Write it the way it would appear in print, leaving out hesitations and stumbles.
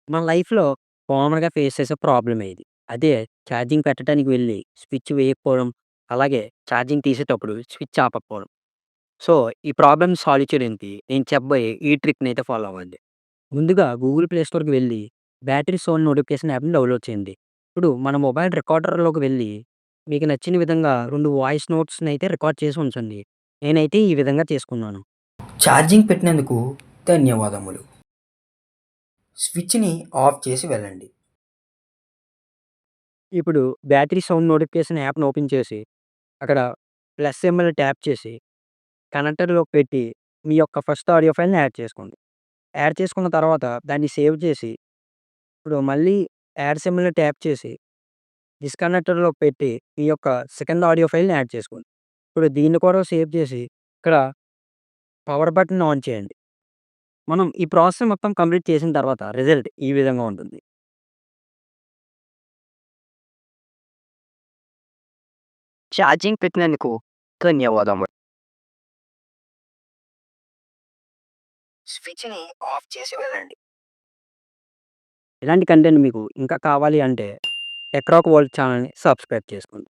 మన లైఫ్‌లో కామన్‌గా ఫేస్ చేసే ప్రాబ్లమే ఇది. అదే ఛార్జింగ్ పెట్టడానికి వెళ్లి స్విచ్ వేయకపోవడం, అలాగే ఛార్జింగ్ తీసేటప్పుడు స్విచ్ ఆపకపోవడం. సో, ఈ ప్రాబ్లమ్‌ని సాల్వ్ చేయడానికి నేను చెప్పబోయే ఈ ట్రిక్‌నైతే ఫాలో అవ్వండి. ముందుగా గూగుల్ ప్లే స్టోర్‌కి వెళ్లి బ్యాటరీ సౌండ్ నోటిఫికేషన్ యాప్‌ని డౌన్‌లోడ్ చేయండి. ఇప్పుడు మన మొబైల్ రికార్డర్‌లోకి వెళ్లి మీకు నచ్చిన విధంగా 2 వాయిస్ నోట్స్‌నైతే రికార్డ్ చేసి ఉంచండి. నేనైతే ఈ విధంగా చేసుకున్నాను. ఛార్జింగ్ పెట్టినందుకు ధన్యవాదములు. స్విచ్‌ని ఆఫ్ చేసి వెళ్ళండి. ఇప్పుడు బ్యాటరీ సౌండ్ నోటిఫికేషన్ యాప్‌ని ఓపెన్ చేసి, అక్కడ ప్లస్ సింబల్‌ని ట్యాప్ చేసి, కనెక్టర్‌లోకి పెట్టి, మీ యొక్క ఫస్ట్ ఆడియో ఫైల్‌ని యాడ్ చేసుకోండి. యాడ్ చేసుకున్న తర్వాత దాన్ని సేవ్ చేసి, ఇప్పుడు మళ్ళీ యాడ్ సింబల్‌ని ట్యాప్ చేసి, డిస్కనెక్టర్‌లోకి పెట్టి, మీ యొక్క సెకండ్ ఆడియో ఫైల్‌ని యాడ్ చేసుకోండి. ఇప్పుడు దీన్ని కూడా సేవ్ చేసి, ఇక్కడ పవర్ బటన్ ఆన్ చేయండి. మనం ఈ ప్రాసెస్ మొత్తం కంప్లీట్ చేసిన తర్వాత రిజల్ట్ ఈ విధంగా ఉంటుంది. ఛార్జింగ్ పెట్టినందుకు ధన్యవాదములు. స్విచ్‌ని ఆఫ్ చేసి వెళ్ళండి. ఇలాంటి కంటెంట్ మీకు ఇంకా కావాలి అంటే 'టెక్రాక్ వరల్డ్' ఛానెల్‌ని సబ్స్క్రైబ్ చేసుకోండి.